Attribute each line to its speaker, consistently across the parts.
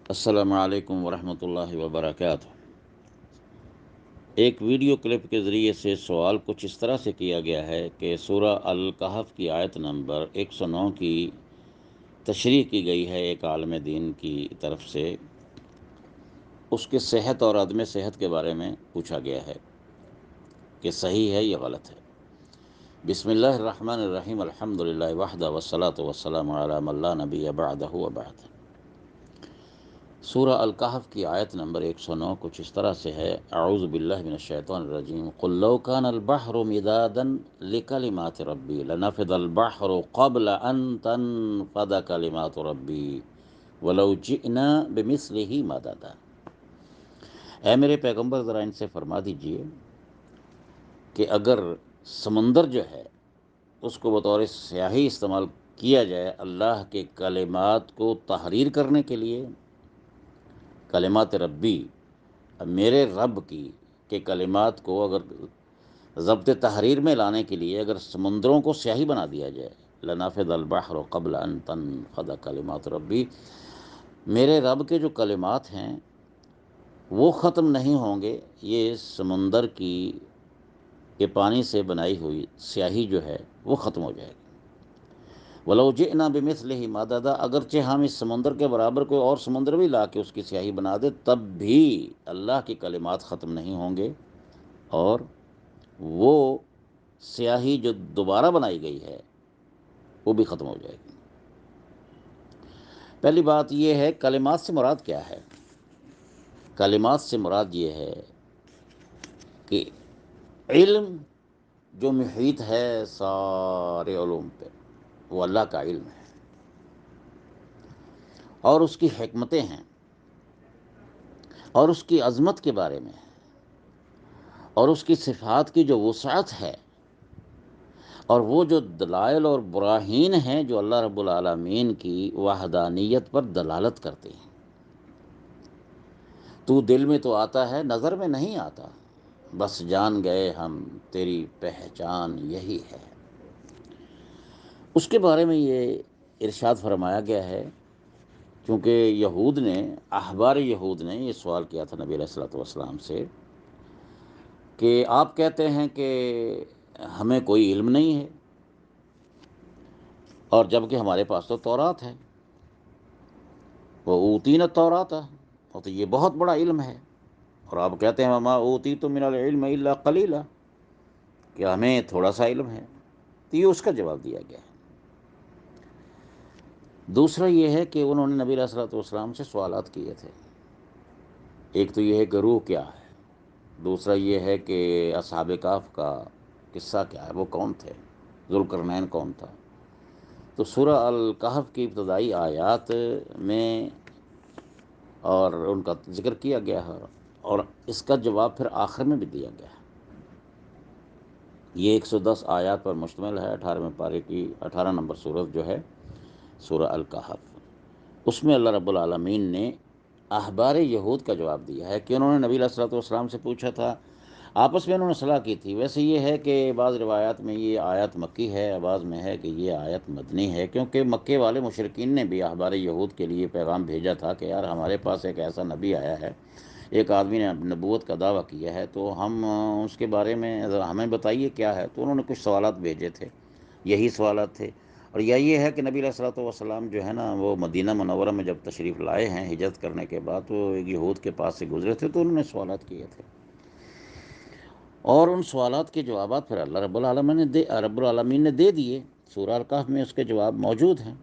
Speaker 1: السلام علیکم ورحمۃ اللہ وبرکاتہ۔ ایک ویڈیو کلپ کے ذریعے سے سوال کچھ اس طرح سے کیا گیا ہے کہ سورہ الکہف کی آیت نمبر 109 کی تشریح کی گئی ہے ایک عالم دین کی طرف سے، اس کے صحت اور عدم صحت کے بارے میں پوچھا گیا ہے کہ صحیح ہے یا غلط ہے۔ بسم اللہ الرحمن الرحیم، الحمد للہ وحدہ والصلاۃ والسلام علی من لا نبی بعدہ وبعد۔ سورہ الکہف کی آیت نمبر 109 کچھ اس طرح سے ہے: اعوذ باللہ من الشیطان الرجیم، قل لو کان البحر مدادا لکلمات ربی لنفد البحر قبل ان تنفد کلمات ربی ولو جئنا بمثلہ مددا۔ اے میرے پیغمبر، ذرا ان سے فرما دیجئے کہ اگر سمندر جو ہے اس کو بطور سیاہی استعمال کیا جائے اللہ کے کلمات کو تحریر کرنے کے لیے، کلمات ربی، میرے رب کی کے کلمات کو اگر ضبط تحریر میں لانے کے لیے اگر سمندروں کو سیاہی بنا دیا جائے، لنفد البحر قبل ان تنفد کلمات ربی، میرے رب کے جو کلمات ہیں وہ ختم نہیں ہوں گے، یہ سمندر کی یہ پانی سے بنائی ہوئی سیاہی جو ہے وہ ختم ہو جائے گی۔ وَلَوْ جِئْنَا بِمِثْلِهِ مَدَدًا، اگرچہ ہم اس سمندر کے برابر کوئی اور سمندر بھی لا کے اس کی سیاہی بنا دے، تب بھی اللہ کے کلمات ختم نہیں ہوں گے، اور وہ سیاہی جو دوبارہ بنائی گئی ہے وہ بھی ختم ہو جائے گی۔ پہلی بات یہ ہے، کلمات سے مراد کیا ہے؟ کلمات سے مراد یہ ہے کہ علم جو محیط ہے سارے علوم پہ، وہ اللہ کا علم ہے، اور اس کی حکمتیں ہیں، اور اس کی عظمت کے بارے میں ہے، اور اس کی صفات کی جو وسعت ہے، اور وہ جو دلائل اور براہین ہیں جو اللہ رب العالمین کی وحدانیت پر دلالت کرتے ہیں۔ تو دل میں تو آتا ہے، نظر میں نہیں آتا، بس جان گئے ہم تیری پہچان یہی ہے۔ اس کے بارے میں یہ ارشاد فرمایا گیا ہے، کیونکہ یہود نے، احبار یہود نے یہ سوال کیا تھا نبی علیہ الصلوۃ والسلام سے کہ آپ کہتے ہیں کہ ہمیں کوئی علم نہیں ہے، اور جبکہ ہمارے پاس تو تورات ہے، وہ اوتینا التورات، اور تو یہ بہت بڑا علم ہے، اور آپ کہتے ہیں وما اوتیتم من العلم الا قلیلا، کہ ہمیں تھوڑا سا علم ہے۔ تو یہ اس کا جواب دیا گیا ہے۔ دوسرا یہ ہے کہ انہوں نے نبی علیہ الصلوۃ والسلام سے سوالات کیے تھے، ایک تو یہ ہے کہ روح کیا ہے، دوسرا یہ ہے کہ اصحاب کہف کا قصہ کیا ہے، وہ کون تھے، ذوالقرنین کون تھا۔ تو سورہ الکہف کی ابتدائی آیات میں اور ان کا ذکر کیا گیا ہے، اور اس کا جواب پھر آخر میں بھی دیا گیا ہے۔ یہ 110 آیات پر مشتمل ہے، 18ویں پارے کی 18 نمبر سورت جو ہے سورہ الکہف۔ اس میں اللہ رب العالمین نے احبار یہود کا جواب دیا ہے کہ انہوں نے نبی علیہ الصلوۃ والسلام سے پوچھا تھا، آپس میں انہوں نے صلاح کی تھی۔ ویسے یہ ہے کہ بعض روایات میں یہ آیت مکی ہے، بعض میں ہے کہ یہ آیت مدنی ہے، کیونکہ مکے والے مشرکین نے بھی احبار یہود کے لیے پیغام بھیجا تھا کہ یار ہمارے پاس ایک ایسا نبی آیا ہے، ایک آدمی نے نبوت کا دعویٰ کیا ہے، تو ہم اس کے بارے میں ہمیں بتائیے کیا ہے۔ تو انہوں نے کچھ سوالات بھیجے تھے، یہی سوالات تھے، اور یہ ہے کہ نبی علیہ الصلوۃ والسلام جو ہے نا، وہ مدینہ منورہ میں جب تشریف لائے ہیں ہجرت کرنے کے بعد، تو ایک یہود کے پاس سے گزرے تھے، تو انہوں نے سوالات کیے تھے، اور ان سوالات کے جوابات پھر اللہ رب العالمین نے دے دیے۔ سورہ الکہف میں اس کے جواب موجود ہیں،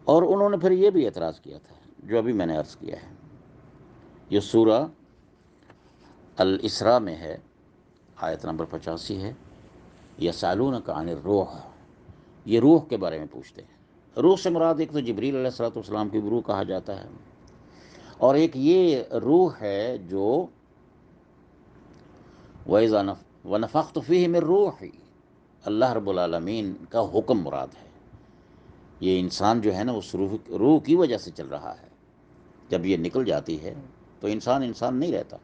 Speaker 1: اور انہوں نے پھر یہ بھی اعتراض کیا تھا جو ابھی میں نے عرض کیا ہے۔ یہ سورہ الاسراء میں ہے، آیت نمبر 85 ہے، یسألونک عن الروح، یہ روح کے بارے میں پوچھتے ہیں۔ روح سے مراد ایک تو جبریل علیہ الصلوۃ والسلام کی روح کہا جاتا ہے، اور ایک یہ روح ہے جو وَإِذَا وَنَفَخْتُ فِيهِ مِن رُوحِي، اللہ رب العالمین کا حکم مراد ہے۔ یہ انسان جو ہے نا، اس روح کی وجہ سے چل رہا ہے، جب یہ نکل جاتی ہے تو انسان نہیں رہتا،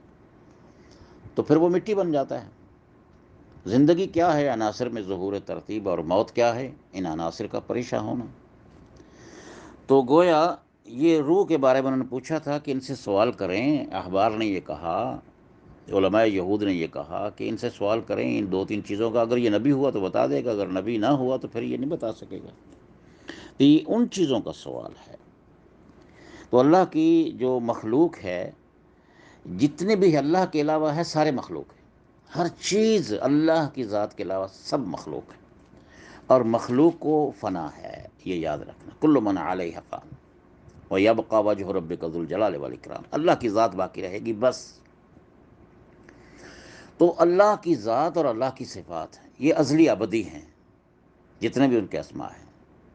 Speaker 1: تو پھر وہ مٹی بن جاتا ہے۔ زندگی کیا ہے؟ عناصر میں ظہور ترتیب، اور موت کیا ہے؟ ان عناصر کا پریشاں ہونا۔ تو گویا یہ روح کے بارے میں انہوں نے پوچھا تھا کہ ان سے سوال کریں، احبار نے یہ کہا، علماء یہود نے یہ کہا کہ ان سے سوال کریں ان دو تین چیزوں کا، اگر یہ نبی ہوا تو بتا دے گا، اگر نبی نہ ہوا تو پھر یہ نہیں بتا سکے گا۔ تو یہ ان چیزوں کا سوال ہے۔ تو اللہ کی جو مخلوق ہے، جتنے بھی اللہ کے علاوہ ہے سارے مخلوق ہیں، ہر چیز اللہ کی ذات کے علاوہ سب مخلوق ہے، اور مخلوق کو فنا ہے، یہ یاد رکھنا۔ کل من علیہ فان وَيَبْقَى وَجْهُ رَبِّكَ ذُو الْجَلَالِ وَالْإِكْرَامِ، اللہ کی ذات باقی رہے گی بس۔ تو اللہ کی ذات اور اللہ کی صفات ہیں، یہ ازلی ابدی ہیں، جتنے بھی ان کے اسماء ہیں،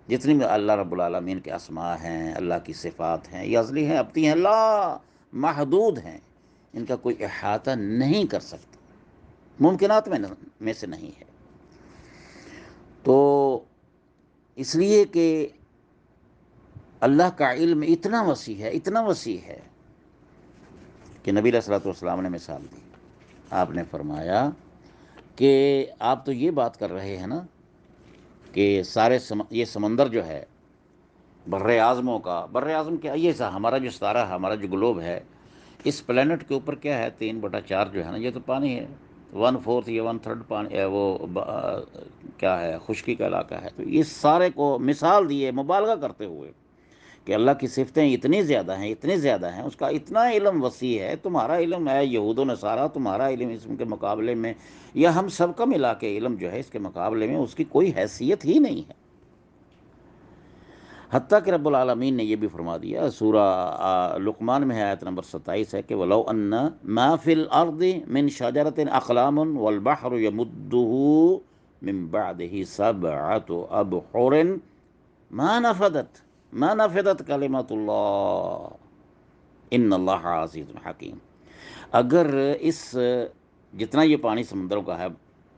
Speaker 1: جتنے بھی اللہ رب العالمین کے اسماء ہیں، اللہ کی صفات ہیں، یہ ازلی ہیں، ابدی ہیں، لا محدود ہیں، ان کا کوئی احاطہ نہیں کر سکتا، ممکنات میں سے نہیں ہے۔ تو اس لیے کہ اللہ کا علم اتنا وسیع ہے، اتنا وسیع ہے کہ نبی علیہ الصلوۃ والسلام نے مثال دی۔ آپ نے فرمایا کہ آپ تو یہ بات کر رہے ہیں نا کہ یہ سمندر جو ہے بر اعظموں کا، بر اعظم کیا، یہ ہمارا جو ستارہ ہے، ہمارا جو گلوب ہے، اس پلینٹ کے اوپر کیا ہے، 3/4 جو ہے نا، یہ تو پانی ہے، 1/4 یا 1/3 پانی وہ کیا ہے، خشکی کا علاقہ ہے۔ تو اس سارے کو مثال دیے مبالغہ کرتے ہوئے کہ اللہ کی صفتیں اتنی زیادہ ہیں، اتنی زیادہ ہیں، اس کا اتنا علم وسیع ہے، تمہارا علم ہے یہود و نصارہ، تمہارا علم اس کے مقابلے میں، یا ہم سب کا ملا کے علم جو ہے اس کے مقابلے میں اس کی کوئی حیثیت ہی نہیں ہے۔ حتیٰ کہ رب العالمین نے یہ بھی فرما دیا، سورہ لقمان میں ہے، آیت نمبر 27 ہے کہ وَلَوْ أَنَّ مَا فِي الْأَرْضِ مِنْ شَجَرَةٍ أَقْلَامٌ وَالْبَحْرُ يَمُدُّهُ مِنْ بَعْدِهِ 7 أَبْحُرٍ ما نفدت کلمۃ اللہ ان اللہ عزیز حکیم۔ اگر اس جتنا یہ پانی سمندروں کا ہے،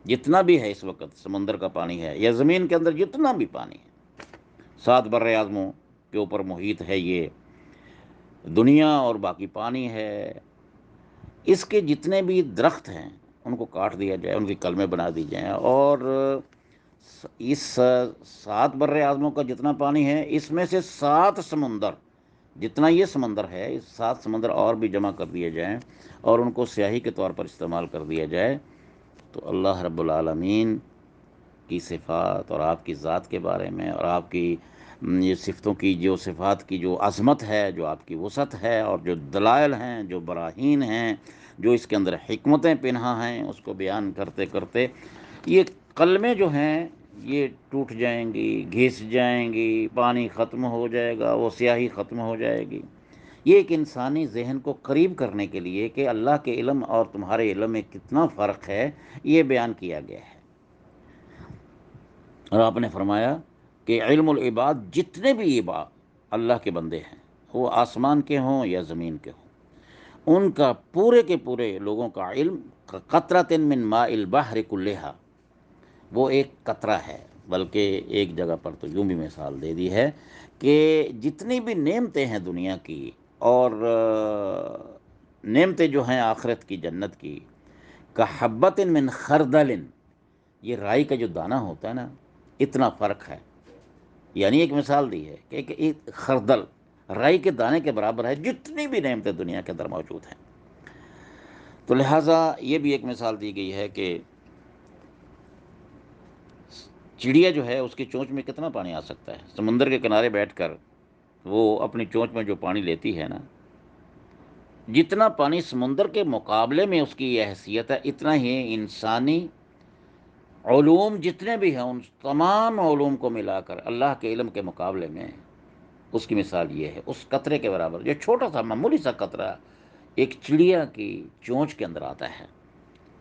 Speaker 1: جتنا بھی ہے اس وقت سمندر کا پانی ہے، یا زمین کے اندر جتنا بھی پانی ہے، 7 بر اعظموں کے اوپر محیط ہے یہ دنیا، اور باقی پانی ہے، اس کے جتنے بھی درخت ہیں ان کو کاٹ دیا جائے، ان کی کلمیں بنا دی جائیں، اور اس 7 بر اعظموں کا جتنا پانی ہے، اس میں سے 7 سمندر، جتنا یہ سمندر ہے، اس 7 سمندر اور بھی جمع کر دیے جائیں اور ان کو سیاہی کے طور پر استعمال کر دیا جائے، تو اللہ رب العالمین کی صفات اور آپ کی ذات کے بارے میں، اور آپ کی یہ صفتوں کی، جو صفات کی جو عظمت ہے، جو آپ کی وسعت ہے، اور جو دلائل ہیں، جو براہین ہیں، جو اس کے اندر حکمتیں پنہا ہیں، اس کو بیان کرتے کرتے یہ کلمیں جو ہیں یہ ٹوٹ جائیں گی، گھس جائیں گی، پانی ختم ہو جائے گا، وہ سیاہی ختم ہو جائے گی۔ یہ ایک انسانی ذہن کو قریب کرنے کے لیے کہ اللہ کے علم اور تمہارے علم میں کتنا فرق ہے، یہ بیان کیا گیا ہے۔ اور آپ نے فرمایا کہ علم العباد، جتنے بھی عباد اللہ کے بندے ہیں، وہ آسمان کے ہوں یا زمین کے ہوں، ان کا پورے کے پورے لوگوں کا علم قطرۃ من ماء البحر کلھا، وہ ایک قطرہ ہے۔ بلکہ ایک جگہ پر تو یوں بھی مثال دے دی ہے کہ جتنی بھی نعمتیں ہیں دنیا کی، اور نعمتیں جو ہیں آخرت کی، جنت کی، کا حبۃ من خردل، یہ رائی کا جو دانہ ہوتا ہے نا، اتنا فرق ہے۔ یعنی ایک مثال دی ہے کہ ایک خردل رائی کے دانے کے برابر ہے جتنی بھی نعمتیں دنیا کے اندر موجود ہیں۔ تو لہٰذا یہ بھی ایک مثال دی گئی ہے کہ چڑیا جو ہے اس کی چونچ میں کتنا پانی آ سکتا ہے، سمندر کے کنارے بیٹھ کر وہ اپنی چونچ میں جو پانی لیتی ہے نا، جتنا پانی سمندر کے مقابلے میں اس کی یہ حیثیت ہے، اتنا ہی انسانی علوم جتنے بھی ہیں، ان تمام علوم کو ملا کر اللہ کے علم کے مقابلے میں اس کی مثال یہ ہے، اس قطرے کے برابر، جو چھوٹا سا معمولی سا قطرہ ایک چڑیا کی چونچ کے اندر آتا ہے،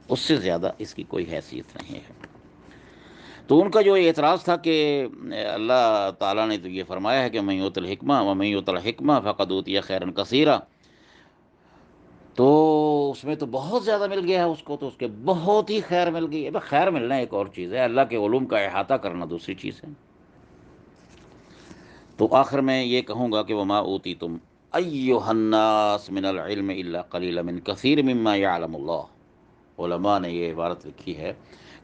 Speaker 1: اس سے زیادہ اس کی کوئی حیثیت نہیں ہے۔ تو ان کا جو اعتراض تھا کہ اللہ تعالیٰ نے تو یہ فرمایا ہے کہ من یؤت الحکمہ ومن یؤت الحکمہ فقد اوتی خیرا کثیرا، تو اس میں تو بہت زیادہ مل گیا ہے اس کو، تو اس کے بہت ہی خیر مل گئی ہے۔ خیر ملنا ایک اور چیز ہے، اللہ کے علوم کا احاطہ کرنا دوسری چیز ہے۔ تو آخر میں یہ کہوں گا کہ وما اوتیتم ایھا الناس من العلم الا قلیلا من کثیر مما یعلم اللہ۔ علماء نے یہ عبارت لکھی ہے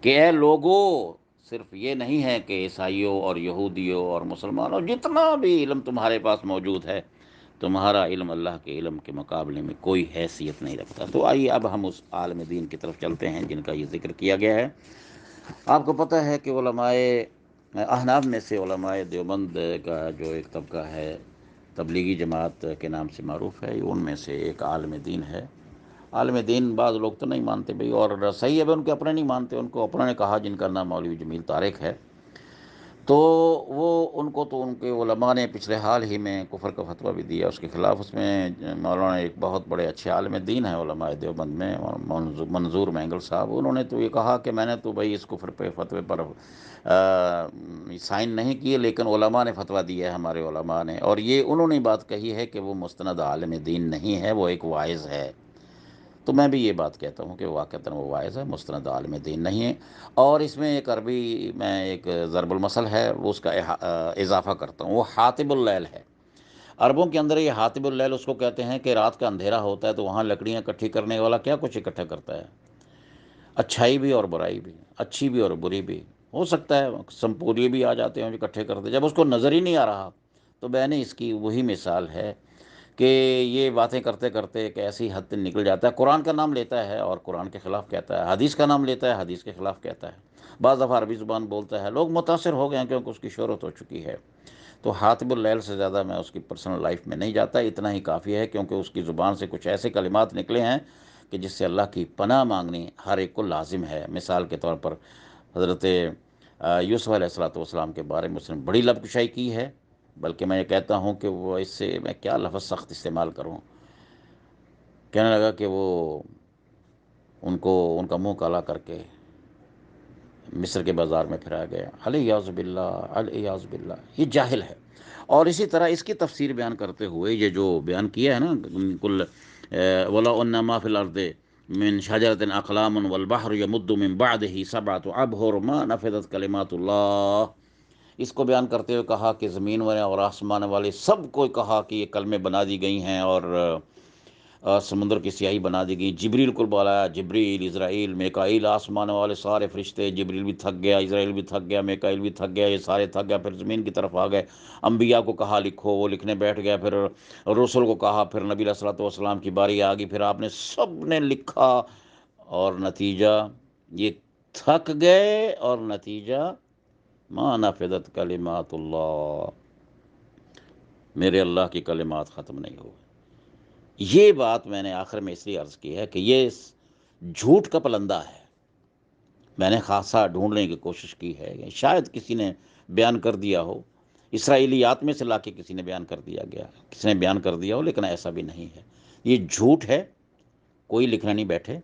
Speaker 1: کہ اے لوگوں، صرف یہ نہیں ہے کہ عیسائیوں اور یہودیوں اور مسلمانوں جتنا بھی علم تمہارے پاس موجود ہے، تمہارا علم اللہ کے علم کے مقابلے میں کوئی حیثیت نہیں رکھتا۔ تو آئیے اب ہم اس عالم دین کی طرف چلتے ہیں جن کا یہ ذکر کیا گیا ہے۔ آپ کو پتہ ہے کہ علماء احناف میں سے علماء دیوبند کا جو ایک طبقہ ہے، تبلیغی جماعت کے نام سے معروف ہے، ان میں سے ایک عالم دین ہے۔ عالم دین بعض لوگ تو نہیں مانتے بھئی، اور صحیح ہے، ان کے اپنے نہیں مانتے، ان کو اپنے نے کہا، جن کا نام مولوی جمیل طارق ہے، تو وہ ان کو تو ان کے علماء نے پچھلے حال ہی میں کفر کا فتویٰ بھی دیا اس کے خلاف۔ اس میں مولانا ایک بہت بڑے اچھے عالم دین ہیں علماء دیوبند میں، منظور مینگل صاحب، انہوں نے تو یہ کہا کہ میں نے تو بھئی اس کفر پہ فتوے پر سائن نہیں کیے، لیکن علماء نے فتویٰ دیا ہے ہمارے علماء نے، اور یہ انہوں نے بات کہی ہے کہ وہ مستند عالم دین نہیں ہے، وہ ایک واعظ ہے۔ تو میں بھی یہ بات کہتا ہوں کہ واقعتاً وہ واعظ ہے، مستند عالم دین نہیں ہے۔ اور اس میں ایک عربی میں ایک ضرب المثل ہے، وہ اس کا اضافہ کرتا ہوں، وہ حاطب اللیل ہے۔ عربوں کے اندر یہ حاطب اللیل اس کو کہتے ہیں کہ رات کا اندھیرا ہوتا ہے تو وہاں لکڑیاں اکٹھی کرنے والا کیا کچھ اکٹھا کرتا ہے، اچھائی بھی اور برائی بھی، اچھی بھی اور بری بھی، ہو سکتا ہے سمپوریے بھی آ جاتے ہیں جو اکٹھے کرتے، جب اس کو نظر ہی نہیں آ رہا تو بہن اس کی وہی مثال ہے کہ یہ باتیں کرتے کرتے ایک ایسی حد تک نکل جاتا ہے، قرآن کا نام لیتا ہے اور قرآن کے خلاف کہتا ہے، حدیث کا نام لیتا ہے، حدیث کے خلاف کہتا ہے، بعض دفعہ عربی زبان بولتا ہے، لوگ متاثر ہو گئے ہیں کیونکہ اس کی شہرت ہو چکی ہے۔ تو حاطب اللیل سے زیادہ میں اس کی پرسنل لائف میں نہیں جاتا، اتنا ہی کافی ہے، کیونکہ اس کی زبان سے کچھ ایسے کلمات نکلے ہیں کہ جس سے اللہ کی پناہ مانگنی ہر ایک کو لازم ہے۔ مثال کے طور پر حضرت یوسف علیہ السلام کے بارے میں اس نے بڑی لب کشائی کی ہے، بلکہ میں یہ کہتا ہوں کہ وہ اس سے میں کیا لفظ سخت استعمال کروں، کہنے لگا کہ وہ ان کا منہ کالا کر کے مصر کے بازار میں پھرایا گیا، علیہ باللہ، علیہ باللہ، یہ جاہل ہے۔ اور اسی طرح اس کی تفسیر بیان کرتے ہوئے یہ جو بیان کیا ہے نا، کل وَلَوْ أَنَّ مَا فِي الْأَرْضِ مِنْ شَجَرَةٍ أَقْلَامٌ وَالْبَحْرُ يَمُدُّ مِنْ بَعْدِهِ سَبْعَةُ أَبْحُرٍ مَا نَفِذَتْ كَلِمَاتُ اللَّهِ۔ اس کو بیان کرتے ہوئے کہا کہ زمین والے اور آسمان والے سب کو کہا کہ یہ کلمیں بنا دی گئی ہیں، اور سمندر کی سیاہی بنا دی گئی۔ جبریل کو بلایا، جبریل، اسرائیل، میکائیل، آسمان والے سارے فرشتے، جبریل بھی تھک گیا، اسرائیل بھی تھک گیا، میکائیل بھی تھک گیا، یہ سارے تھک گیا، پھر زمین کی طرف آ گئے، انبیاء کو کہا لکھو، وہ لکھنے بیٹھ گیا، پھر رسول کو کہا، پھر نبی علیہ الصلوۃ والسلام کی باری آ گئی، پھر آپ نے سب نے لکھا، اور نتیجہ یہ تھک گئے، اور نتیجہ ما نفذت کلمات اللہ، میرے اللہ کی کلمات ختم نہیں ہوئے۔ یہ بات میں نے آخر میں اس لیے عرض کی ہے کہ یہ جھوٹ کا پلندہ ہے۔ میں نے خاصا ڈھونڈنے کی کوشش کی ہے، شاید کسی نے بیان کر دیا ہو، اسرائیلیات میں سے لا کے کسی نے بیان کر دیا گیا، کسی نے بیان کر دیا ہو، لیکن ایسا بھی نہیں ہے۔ یہ جھوٹ ہے، کوئی لکھنے نہیں بیٹھے،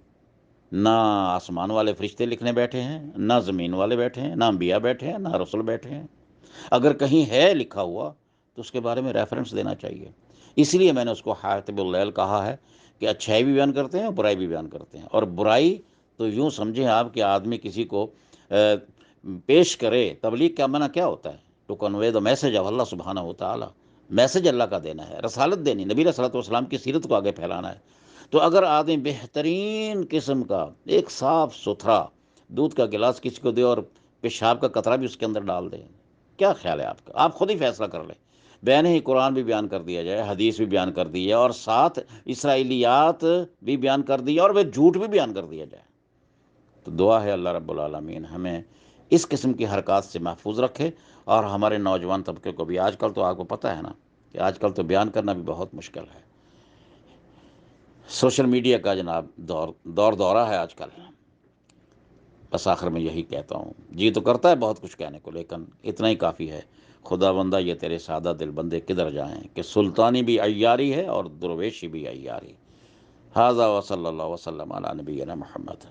Speaker 1: نہ آسمان والے فرشتے لکھنے بیٹھے ہیں، نہ زمین والے بیٹھے ہیں، نہ انبیاء بیٹھے ہیں، نہ رسول بیٹھے ہیں۔ اگر کہیں ہے لکھا ہوا تو اس کے بارے میں ریفرنس دینا چاہیے۔ اس لیے میں نے اس کو حاطب اللیل کہا ہے کہ اچھائی بھی بیان کرتے ہیں اور برائی بھی بیان کرتے ہیں۔ اور برائی تو یوں سمجھیں آپ کہ آدمی کسی کو پیش کرے، تبلیغ کا منع کیا ہوتا ہے؟ To convey the message of اللہ سبحانہ و تعالیٰ، میسج اللہ کا دینا ہے، رسالت دینی، نبی علیہ الصلوۃ والسلام کی سیرت کو آگے پھیلانا ہے۔ تو اگر آدمی بہترین قسم کا ایک صاف ستھرا دودھ کا گلاس کسی کو دے اور پیشاب کا قطرہ بھی اس کے اندر ڈال دے، کیا خیال ہے آپ کا؟ آپ خود ہی فیصلہ کر لیں۔ بین ہی قرآن بھی بیان کر دیا جائے، حدیث بھی بیان کر دی جائے، اور ساتھ اسرائیلیات بھی بیان کر دی جائے، اور وہ جھوٹ بھی بیان کر دیا جائے، تو دعا ہے اللہ رب العالمین ہمیں اس قسم کی حرکات سے محفوظ رکھے، اور ہمارے نوجوان طبقے کو بھی۔ آج کل تو آپ کو پتہ ہے نا کہ آج کل تو بیان کرنا بھی بہت مشکل ہے، سوشل میڈیا کا جناب دورہ ہے آج کل۔ بس آخر میں یہی کہتا ہوں، جی تو کرتا ہے بہت کچھ کہنے کو، لیکن اتنا ہی کافی ہے۔ خدا بندہ یہ تیرے سادہ دل بندے کدھر جائیں کہ سلطانی بھی عیاری ہے اور درویشی بھی عیاری۔ ھذا وصلی اللہ وسلم علی نبینا محمد۔